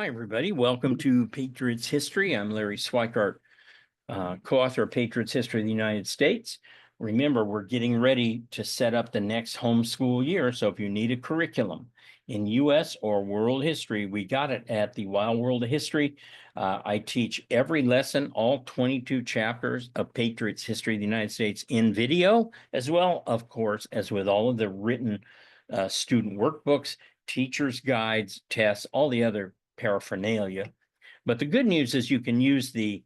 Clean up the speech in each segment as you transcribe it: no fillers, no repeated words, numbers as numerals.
Hi, everybody. Welcome to Patriots History. I'm Larry Swikart, co-author of Patriots History of the United States. Remember, we're getting ready to set up the next homeschool year. So if you need a curriculum in U.S. or world history, we got it at the Wild World of History. I teach every lesson, all 22 chapters of Patriots History of the United States in video, as well, of course, as with all of the written student workbooks, teachers' guides, tests, all the other paraphernalia. But the good news is you can use the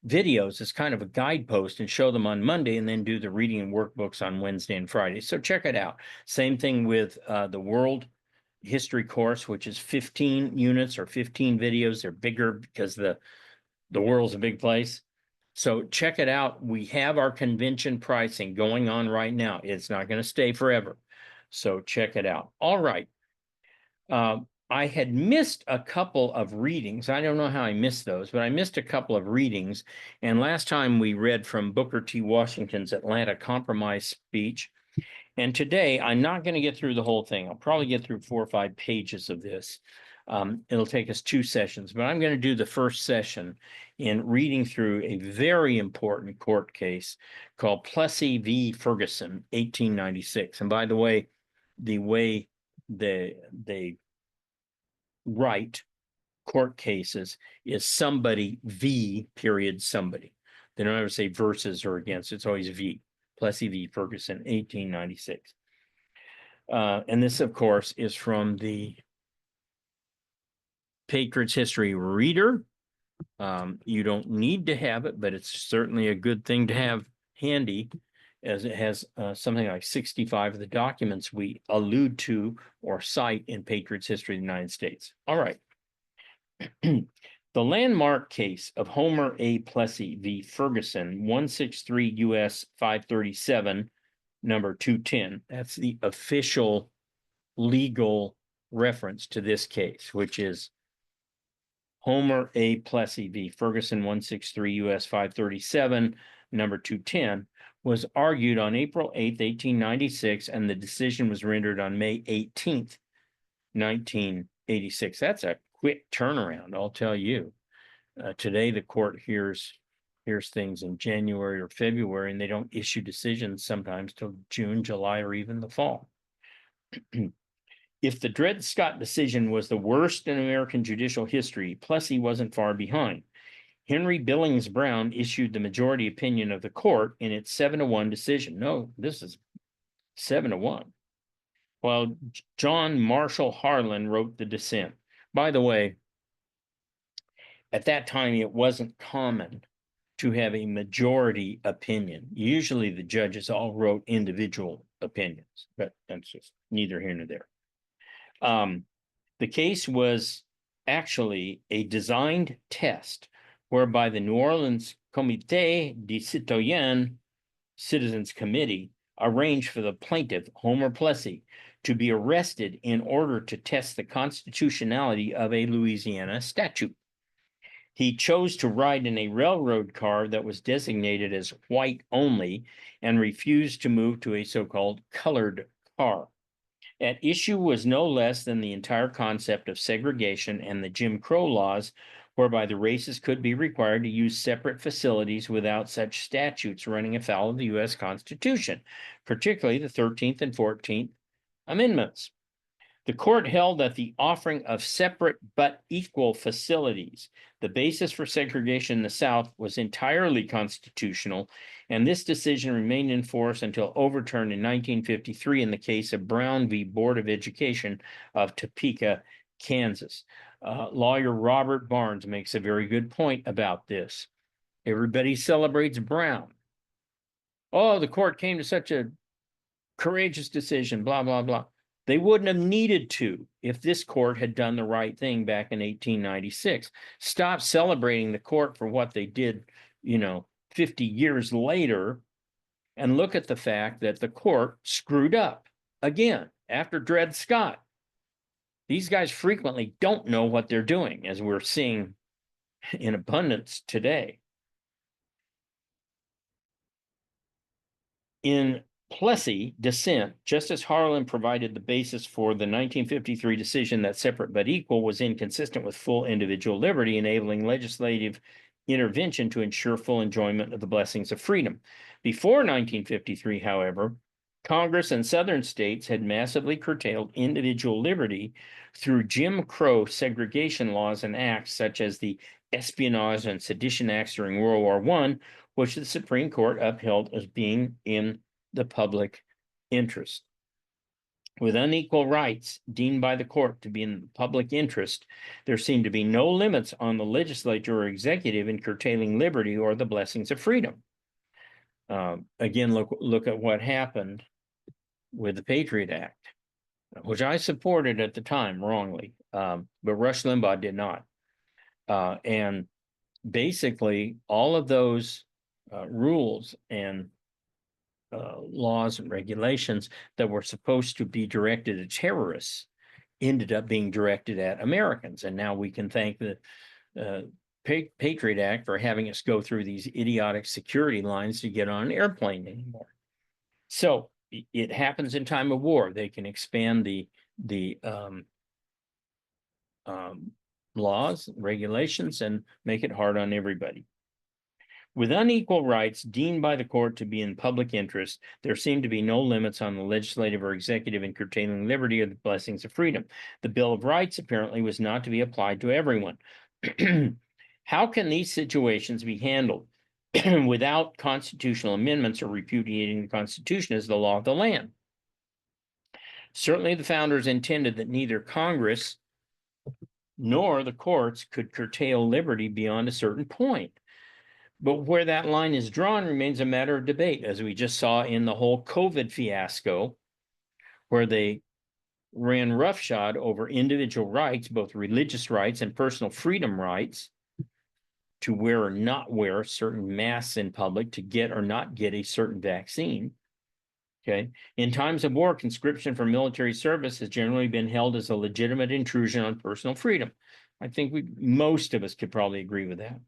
videos as kind of a guidepost and show them on Monday and then do the reading and workbooks on Wednesday and Friday. So check it out. Same thing with the World History course, which is 15 units or 15 videos. They're bigger because the world's a big place. So check it out. We have our convention pricing going on right now. It's not going to stay forever. So check it out. All right. I had missed a couple of readings. I don't know how I missed those, but I missed a couple of readings. And last time we read from Booker T. Washington's Atlanta Compromise speech. And today I'm not going to get through the whole thing. I'll probably get through 4 or 5 pages of this. It'll take us 2 sessions, but I'm going to do the first session in reading through a very important court case called Plessy v. Ferguson, 1896. And by the way they write court cases is somebody v period somebody. They don't ever say versus or against. It's always v. Plessy v. Ferguson, 1896. And this, of course, is from the Patriots History Reader. You don't need to have it, but it's certainly a good thing to have handy, as it has something like 65 of the documents we allude to or cite in Patriots History of the United States. All right. The landmark case of Homer A. Plessy v. Ferguson, 163 U.S. 537, number 210. That's the official legal reference to this case, which is Homer A. Plessy v. Ferguson, 163 U.S. 537, number 210, was argued on April 8th, 1896, and the decision was rendered on May 18th, 1986. That's a quick turnaround, I'll tell you. Today, the court hears things in January or February, and they don't issue decisions sometimes till June, July, or even the fall. If the Dred Scott decision was the worst in American judicial history, Plessy wasn't far behind. Henry Billings Brown issued the majority opinion of the court in its 7-1 decision. No, this is 7-1. While John Marshall Harlan wrote the dissent. By the way, at that time, it wasn't common to have a majority opinion. Usually the judges all wrote individual opinions, but that's just neither here nor there. The case was actually a designed test whereby the New Orleans Comité des Citoyens, Citizens Committee, arranged for the plaintiff, Homer Plessy, to be arrested in order to test the constitutionality of a Louisiana statute. He chose to ride in a railroad car that was designated as white only and refused to move to a so-called colored car. At issue was no less than the entire concept of segregation and the Jim Crow laws, whereby the races could be required to use separate facilities without such statutes running afoul of the U.S. Constitution, particularly the 13th and 14th Amendments. The court held that the offering of separate but equal facilities, the basis for segregation in the South, was entirely constitutional, and this decision remained in force until overturned in 1953 in the case of Brown v. Board of Education of Topeka, Kansas. Lawyer Robert Barnes makes a very good point about this. Everybody celebrates Brown. Oh, the court came to such a courageous decision, blah, blah, blah. They wouldn't have needed to if this court had done the right thing back in 1896. Stop celebrating the court for what they did, 50 years later, and look at the fact that the court screwed up again after Dred Scott. These guys frequently don't know what they're doing, as we're seeing in abundance today. In Plessy dissent, Justice Harlan provided the basis for the 1953 decision that separate but equal was inconsistent with full individual liberty, enabling legislative intervention to ensure full enjoyment of the blessings of freedom. Before 1953, however, Congress and Southern states had massively curtailed individual liberty through Jim Crow segregation laws and acts such as the Espionage and Sedition Acts during World War I, which the Supreme Court upheld as being in the public interest. With unequal rights deemed by the court to be in the public interest, there seemed to be no limits on the legislature or executive in curtailing liberty or the blessings of freedom. Again, look at what happened with the Patriot Act, which I supported at the time wrongly, but Rush Limbaugh did not. And basically, all of those rules and laws and regulations that were supposed to be directed at terrorists ended up being directed at Americans. And now we can thank the Patriot Act for having us go through these idiotic security lines to get on an airplane anymore. So it happens in time of war. They can expand the laws, regulations, and make it hard on everybody. With unequal rights deemed by the court to be in public interest, there seem to be no limits on the legislative or executive in curtailing liberty or the blessings of freedom. The Bill of Rights apparently was not to be applied to everyone. How can these situations be handled without constitutional amendments or repudiating the Constitution as the law of the land? Certainly the founders intended that neither Congress nor the courts could curtail liberty beyond a certain point. But where that line is drawn remains a matter of debate, as we just saw in the whole COVID fiasco, where they ran roughshod over individual rights, both religious rights and personal freedom rights, to wear or not wear certain masks in public, to get or not get a certain vaccine. Okay. In times of war, conscription for military service has generally been held as a legitimate intrusion on personal freedom. I think most of us could probably agree with that.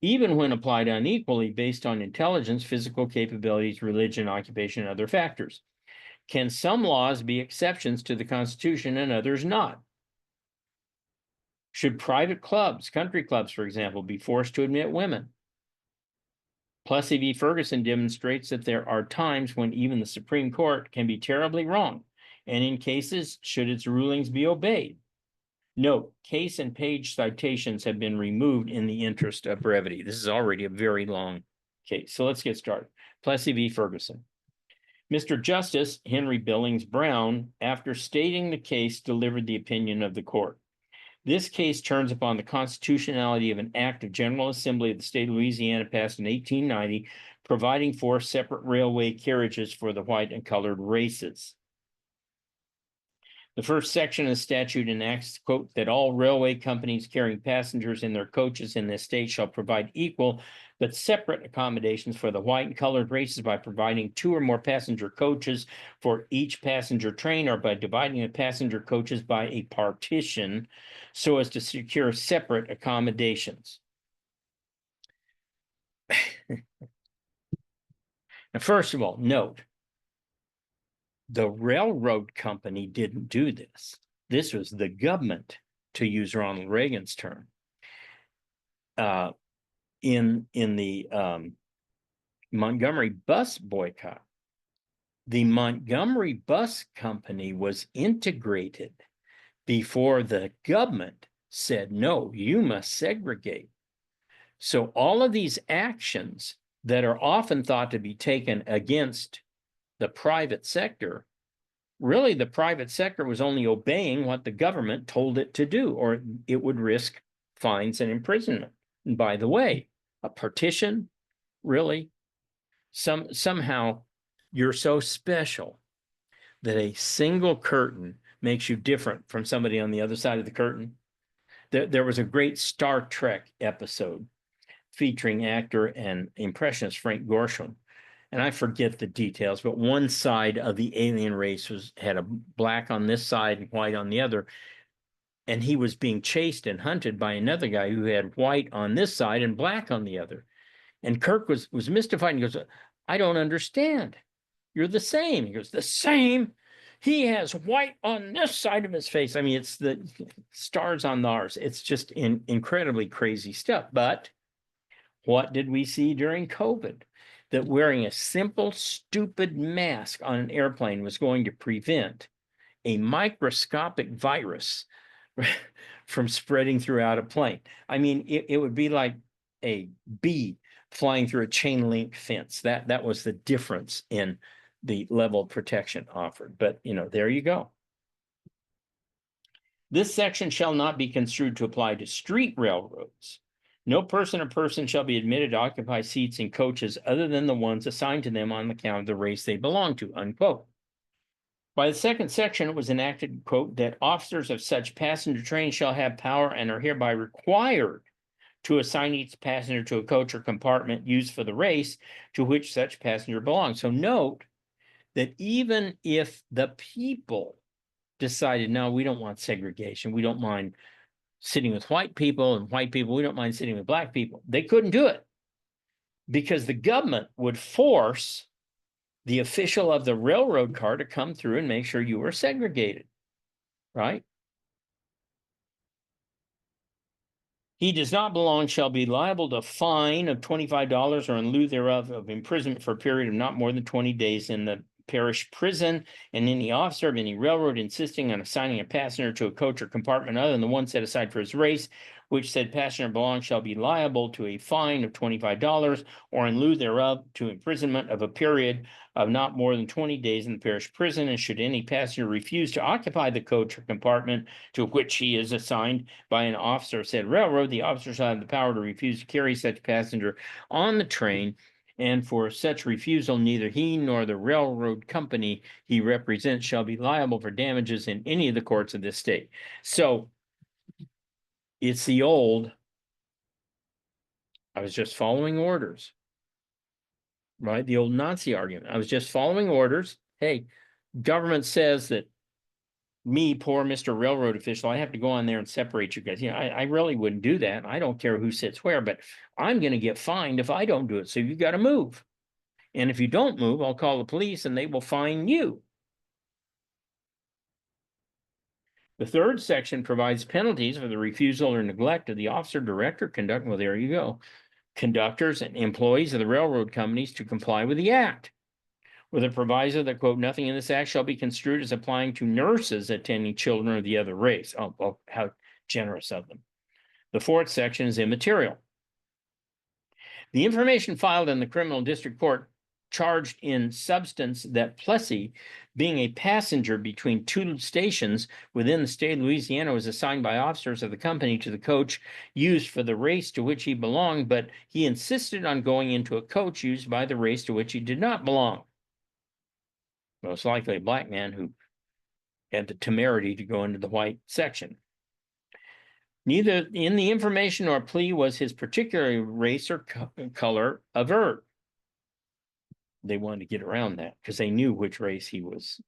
Even when applied unequally based on intelligence, physical capabilities, religion, occupation, and other factors. Can some laws be exceptions to the Constitution and others not? Should private clubs, country clubs, for example, be forced to admit women? Plessy v. Ferguson demonstrates that there are times when even the Supreme Court can be terribly wrong, and in cases, should its rulings be obeyed? Note, case and page citations have been removed in the interest of brevity. This is already a very long case. So let's get started. Plessy v. Ferguson. Mr. Justice Henry Billings Brown, after stating the case, delivered the opinion of the court. This case turns upon the constitutionality of an act of General Assembly of the state of Louisiana passed in 1890, providing for separate railway carriages for the white and colored races. The first section of the statute enacts, quote, that all railway companies carrying passengers in their coaches in this state shall provide equal but separate accommodations for the white and colored races by providing 2 or more passenger coaches for each passenger train, or by dividing the passenger coaches by a partition so as to secure separate accommodations. Now, first of all, note, the railroad company didn't do this. This was the government, to use Ronald Reagan's term. In the Montgomery bus boycott, the Montgomery Bus Company was integrated before the government said, no, you must segregate. So all of these actions that are often thought to be taken against the private sector, really the private sector was only obeying what the government told it to do, or it would risk fines and imprisonment. And by the way, a partition, really, somehow you're so special that a single curtain makes you different from somebody on the other side of the curtain. There was a great Star Trek episode featuring actor and impressionist Frank Gorshin, and I forget the details, but one side of the alien race had a black on this side and white on the other, and he was being chased and hunted by another guy who had white on this side and black on the other. And Kirk was mystified and goes, I don't understand. you're the same. He goes, the same? He has white on this side of his face. I mean, it's the stars on ours. It's just incredibly crazy stuff. But what did we see during COVID? That wearing a simple, stupid mask on an airplane was going to prevent a microscopic virus from spreading throughout a plane. I mean, it would be like a bee flying through a chain link fence. That was the difference in the level of protection offered. But, there you go. This section shall not be construed to apply to street railroads. No person or person shall be admitted to occupy seats in coaches other than the ones assigned to them on account of the race they belong to, unquote. By the second section, it was enacted, quote, that officers of such passenger train shall have power and are hereby required to assign each passenger to a coach or compartment used for the race to which such passenger belongs. So note that even if the people decided, no, we don't want segregation, we don't mind sitting with white people, and white people, we don't mind sitting with black people, they couldn't do it because the government would force the official of the railroad car to come through and make sure you were segregated, right? He does not belong shall be liable to a fine of $25 or in lieu thereof of imprisonment for a period of not more than 20 days in the parish prison, and any officer of any railroad insisting on assigning a passenger to a coach or compartment other than the one set aside for his race, which said passenger belongs, shall be liable to a fine of $25 or in lieu thereof to imprisonment of a period of not more than 20 days in the parish prison. And should any passenger refuse to occupy the coach or compartment to which he is assigned by an officer of said railroad, the officer shall have the power to refuse to carry such passenger on the train, and for such refusal neither he nor the railroad company he represents shall be liable for damages in any of the courts of this state. So it's the old, I was just following orders, right? The old Nazi argument. I was just following orders. Hey, government says that me, poor Mr. Railroad official, I have to go on there and separate you guys. I really wouldn't do that. I don't care who sits where, but I'm going to get fined if I don't do it. So you got to move. And if you don't move, I'll call the police and they will fine you. The third section provides penalties for the refusal or neglect of the officer, director, conductor. Well, there you go. Conductors and employees of the railroad companies to comply with the act, with a proviso that, quote, nothing in this act shall be construed as applying to nurses attending children of the other race. Oh, how generous of them. The fourth section is immaterial. The information filed in the criminal district court charged in substance that Plessy, being a passenger between two stations within the state of Louisiana, was assigned by officers of the company to the coach used for the race to which he belonged, but he insisted on going into a coach used by the race to which he did not belong. Most likely a black man who had the temerity to go into the white section. Neither in the information nor plea was his particular race or color averred. They wanted to get around that because they knew which race he was.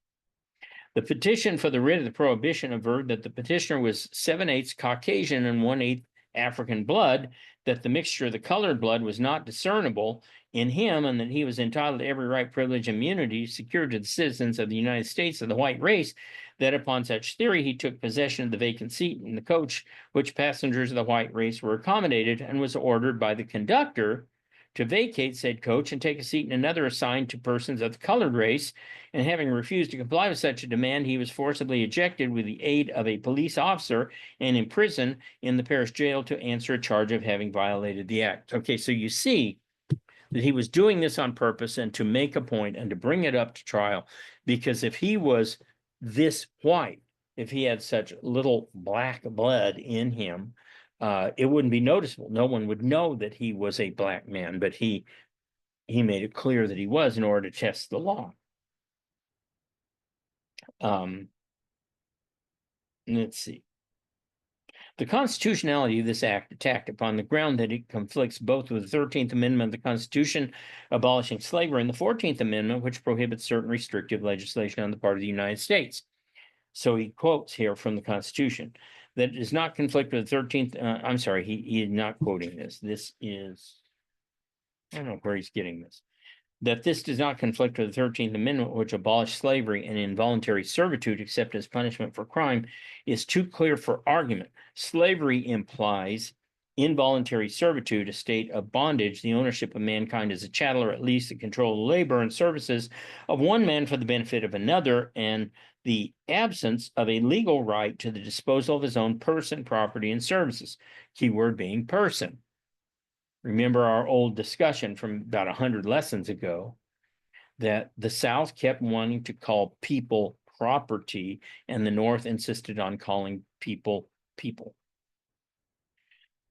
The petition for the writ of the prohibition averred that the petitioner was 7/8 Caucasian and 1/8 African blood, that the mixture of the colored blood was not discernible in him, and that he was entitled to every right, privilege, and immunity secured to the citizens of the United States of the white race, that upon such theory he took possession of the vacant seat in the coach, which passengers of the white race were accommodated, and was ordered by the conductor to vacate said coach and take a seat in another assigned to persons of the colored race, and having refused to comply with such a demand, he was forcibly ejected with the aid of a police officer and imprisoned in the parish jail to answer a charge of having violated the act. Okay, so you see that he was doing this on purpose and to make a point and to bring it up to trial, because if he was this white, if he had such little black blood in him, it wouldn't be noticeable. No one would know that he was a black man, but he made it clear that he was in order to test the law. Let's see. The constitutionality of this act attacked upon the ground that it conflicts both with the 13th Amendment of the Constitution abolishing slavery and the 14th Amendment, which prohibits certain restrictive legislation on the part of the United States. So he quotes here from the Constitution that does not conflict with the 13th. I'm sorry, he is not quoting this. This is, I don't know where he's getting this. That this does not conflict with the 13th Amendment, which abolished slavery and involuntary servitude except as punishment for crime, is too clear for argument. Slavery implies involuntary servitude, a state of bondage, the ownership of mankind as a chattel, or at least the control of the labor and services of one man for the benefit of another, and the absence of a legal right to the disposal of his own person, property, and services. Keyword being person. Remember our old discussion from about 100 lessons ago that the South kept wanting to call people property, and the North insisted on calling people people.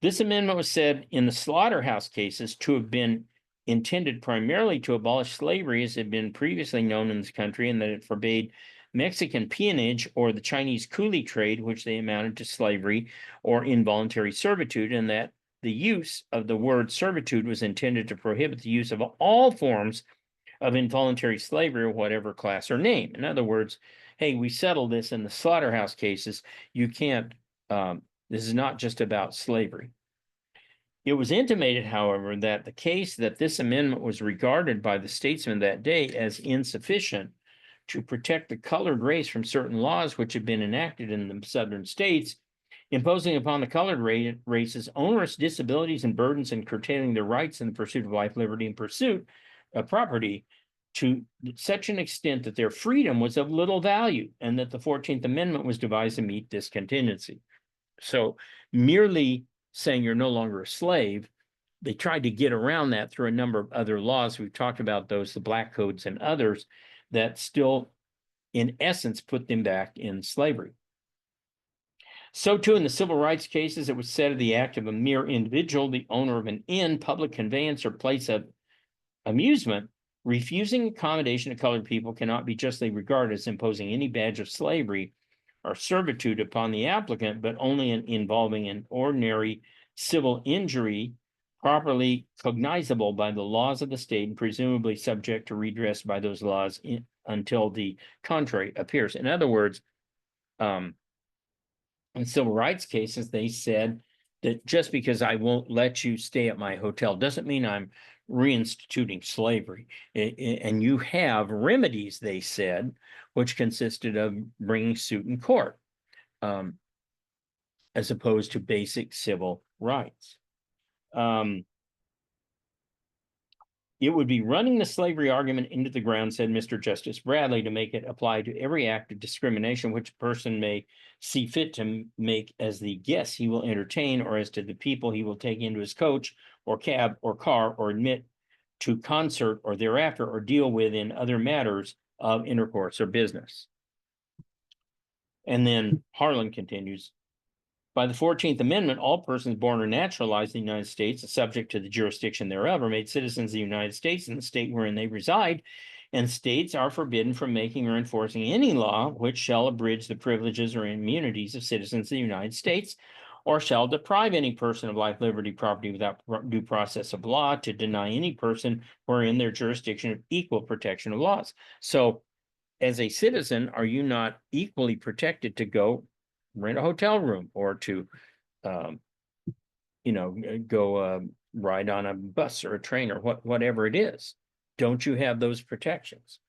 This amendment was said in the slaughterhouse cases to have been intended primarily to abolish slavery as had been previously known in this country, and that it forbade Mexican peonage or the Chinese coolie trade, which they amounted to slavery or involuntary servitude, and that the use of the word servitude was intended to prohibit the use of all forms of involuntary slavery of whatever class or name. In other words, hey, we settled this in the slaughterhouse cases. You can't, this is not just about slavery. It was intimated, however, that the case that this amendment was regarded by the statesmen that day as insufficient to protect the colored race from certain laws which had been enacted in the southern states, imposing upon the colored races onerous disabilities and burdens and curtailing their rights in the pursuit of life, liberty, and pursuit of property to such an extent that their freedom was of little value, and that the 14th Amendment was devised to meet this contingency. So merely saying you're no longer a slave, they tried to get around that through a number of other laws. We've talked about those, the Black Codes and others, that still, in essence, put them back in slavery. So too in the civil rights cases, it was said of the act of a mere individual, the owner of an inn, public conveyance, or place of amusement, refusing accommodation to colored people cannot be justly regarded as imposing any badge of slavery or servitude upon the applicant, but only involving an ordinary civil injury properly cognizable by the laws of the state and presumably subject to redress by those laws until the contrary appears. In other words, in civil rights cases, they said that just because I won't let you stay at my hotel doesn't mean I'm reinstituting slavery. And you have remedies, they said, which consisted of bringing suit in court, as opposed to basic civil rights. It would be running the slavery argument into the ground, said Mr. Justice Bradley, to make it apply to every act of discrimination which a person may see fit to make as the guests he will entertain, or as to the people he will take into his coach or cab or car, or admit to concert or thereafter, or deal with in other matters of intercourse or business. And then Harlan continues, by the 14th Amendment, all persons born or naturalized in the United States, subject to the jurisdiction thereof, are made citizens of the United States in the state wherein they reside, and states are forbidden from making or enforcing any law which shall abridge the privileges or immunities of citizens of the United States, or shall deprive any person of life, liberty, property without due process of law, to deny any person wherein their jurisdiction of equal protection of laws. So, as a citizen, are you not equally protected to go rent a hotel room, or to, go ride on a bus or a train, or whatever it is? Don't you have those protections?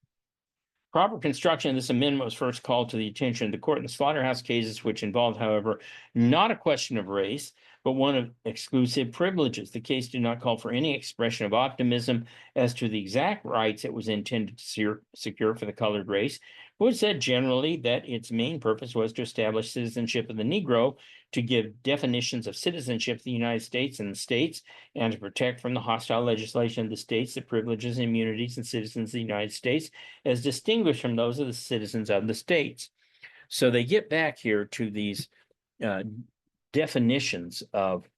Proper construction of this amendment was first called to the attention of the court in the slaughterhouse cases, which involved, however, not a question of race, but one of exclusive privileges. The case did not call for any expression of optimism as to the exact rights it was intended to secure for the colored race, but it said generally that its main purpose was to establish citizenship of the Negro, to give definitions of citizenship of the United States and the states, and to protect from the hostile legislation of the states the privileges and immunities of citizens of the United States as distinguished from those of the citizens of the states. So they get back here to these definitions of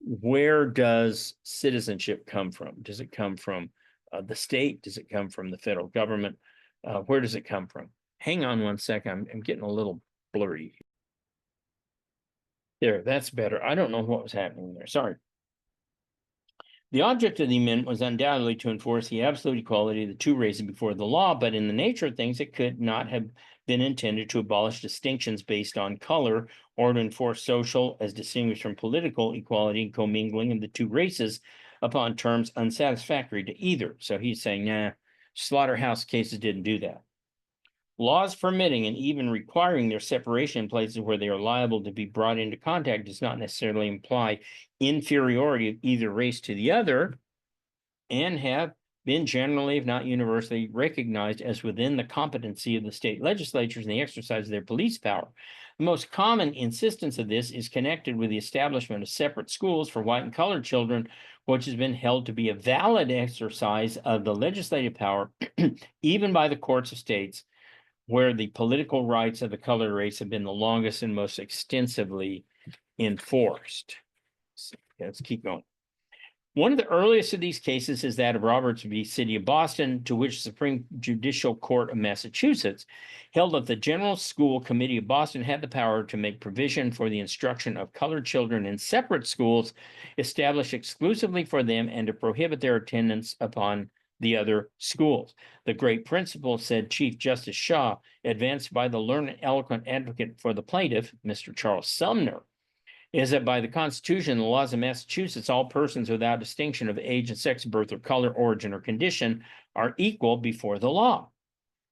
where does citizenship come from? Does it come from the state? Does it come from the federal government? Where does it come from? Hang on one second. I'm getting a little blurry. There, that's better. I don't know what was happening there. Sorry. The object of the amendment was undoubtedly to enforce the absolute equality of the two races before the law, but in the nature of things, it could not have been intended to abolish distinctions based on color, or to enforce social, as distinguished from political, equality and commingling of the two races upon terms unsatisfactory to either. So he's saying, nah, slaughterhouse cases didn't do that. Laws permitting and even requiring their separation in places where they are liable to be brought into contact does not necessarily imply inferiority of either race to the other, and have been generally, if not universally, recognized as within the competency of the state legislatures in the exercise of their police power. The most common instance of this is connected with the establishment of separate schools for white and colored children, which has been held to be a valid exercise of the legislative power, even by the courts of states, where the political rights of the colored race have been the longest and most extensively enforced. So, let's keep going. One of the earliest of these cases is that of Roberts v. City of Boston, to which the Supreme Judicial Court of Massachusetts held that the General School Committee of Boston had the power to make provision for the instruction of colored children in separate schools established exclusively for them and to prohibit their attendance upon the other schools. The great principle, said Chief Justice Shaw, advanced by the learned and eloquent advocate for the plaintiff, Mr. Charles Sumner, is that by the Constitution and the laws of Massachusetts, all persons without distinction of age and sex, birth or color, origin or condition are equal before the law.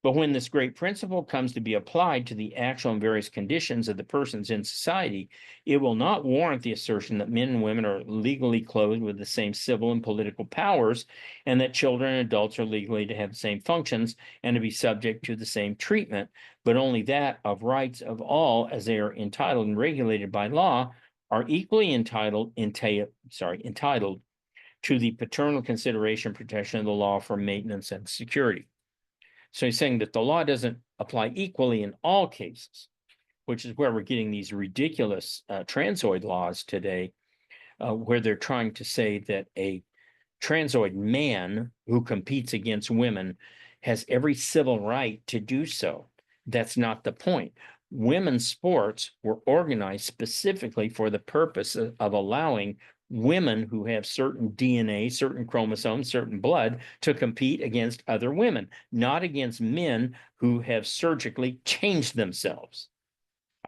But when this great principle comes to be applied to the actual and various conditions of the persons in society, it will not warrant the assertion that men and women are legally clothed with the same civil and political powers, and that children and adults are legally to have the same functions and to be subject to the same treatment, but only that of rights of all as they are entitled and regulated by law, are equally entitled to the paternal consideration and protection of the law for maintenance and security. So he's saying that the law doesn't apply equally in all cases, which is where we're getting these ridiculous transoid laws today, where they're trying to say that a transoid man who competes against women has every civil right to do so. That's not the point. Women's sports were organized specifically for the purpose of allowing women who have certain DNA, certain chromosomes, certain blood to compete against other women, not against men who have surgically changed themselves.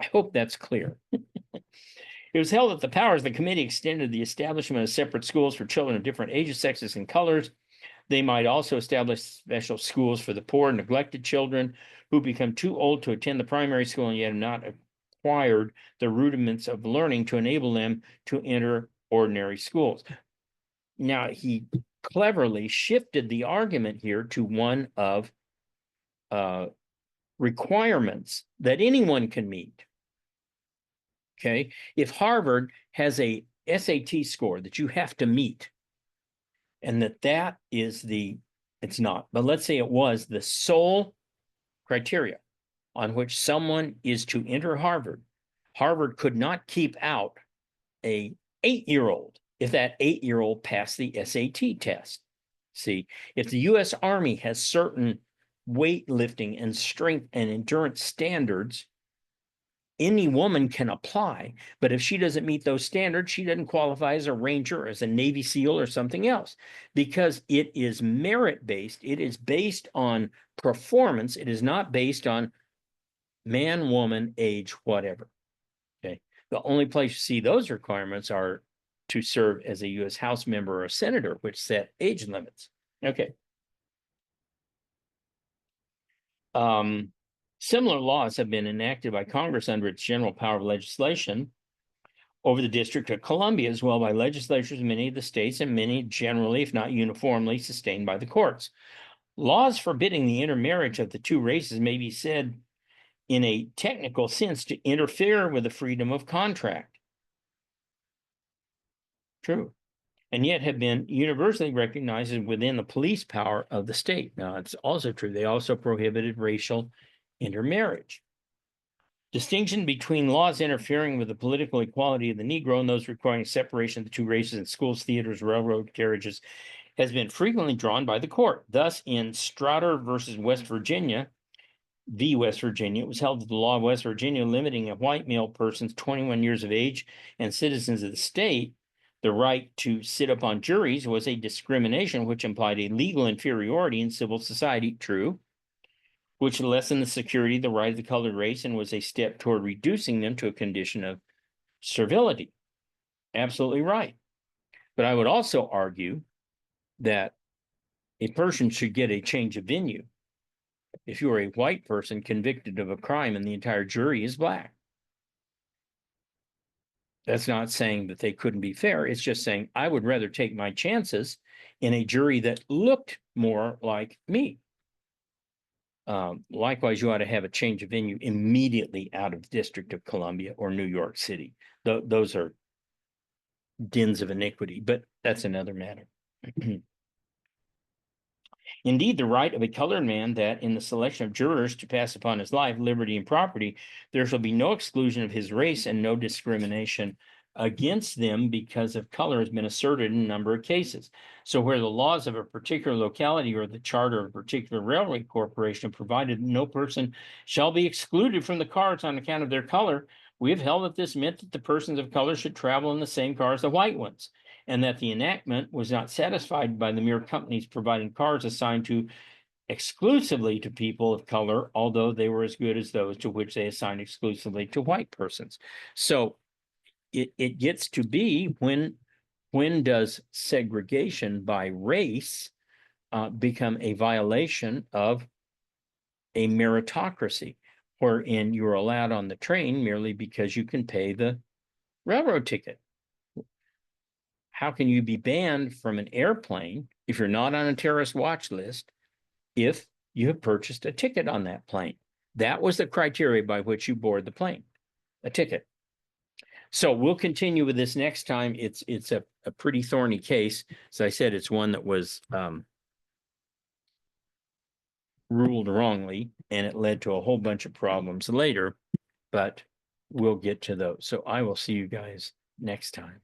I hope that's clear. It was held that the powers of the committee extended the establishment of separate schools for children of different ages, sexes, and colors. They might also establish special schools for the poor and neglected children who become too old to attend the primary school and yet have not acquired the rudiments of learning to enable them to enter ordinary schools. Now, he cleverly shifted the argument here to one of requirements that anyone can meet. Okay, if Harvard has a SAT score that you have to meet, and that is it's not, but let's say it was the sole criteria on which someone is to enter Harvard, Harvard could not keep out a 8-year-old if that 8-year-old passed the SAT test. See, if the U.S. Army has certain weightlifting and strength and endurance standards, any woman can apply, but if she doesn't meet those standards, she doesn't qualify as a Ranger, as a Navy SEAL, or something else, because it is merit-based. It is based on performance. It is not based on man, woman, age, whatever. Okay. The only place you see those requirements are to serve as a U.S. House member or a senator, which set age limits. Okay. Similar laws have been enacted by Congress under its general power of legislation over the District of Columbia, as well by legislatures in many of the states, and many generally, if not uniformly, sustained by the courts. Laws forbidding the intermarriage of the two races may be said, in a technical sense, to interfere with the freedom of contract. True. And yet have been universally recognized as within the police power of the state. Now, it's also true. They also prohibited racial intermarriage. Distinction between laws interfering with the political equality of the Negro and those requiring separation of the two races in schools, theaters, railroad carriages has been frequently drawn by the court. Thus, in Strader versus West Virginia, it was held that the law of West Virginia limiting a white male person's 21 years of age and citizens of the state the right to sit upon juries was a discrimination which implied a legal inferiority in civil society. True. Which lessened the security of the right of the colored race and was a step toward reducing them to a condition of servility. Absolutely right. But I would also argue that a person should get a change of venue if you're a white person convicted of a crime and the entire jury is black. That's not saying that they couldn't be fair. It's just saying I would rather take my chances in a jury that looked more like me. Likewise, you ought to have a change of venue immediately out of the District of Columbia or New York City. Those are dens of iniquity, but that's another matter. Indeed, the right of a colored man that in the selection of jurors to pass upon his life, liberty, and property, there shall be no exclusion of his race and no discrimination against them because of color has been asserted in a number of cases. So where the laws of a particular locality or the charter of a particular railway corporation provided no person shall be excluded from the cars on account of their color, we have held that this meant that the persons of color should travel in the same car as the white ones, and that the enactment was not satisfied by the mere companies providing cars assigned to exclusively to people of color, although they were as good as those to which they assigned exclusively to white persons. So it gets to be when does segregation by race become a violation of a meritocracy, wherein you're allowed on the train merely because you can pay the railroad ticket? How can you be banned from an airplane if you're not on a terrorist watch list if you have purchased a ticket on that plane? That was the criteria by which you board the plane, a ticket. So we'll continue with this next time. It's a pretty thorny case. As I said, it's one that was ruled wrongly, and it led to a whole bunch of problems later, but we'll get to those. So I will see you guys next time.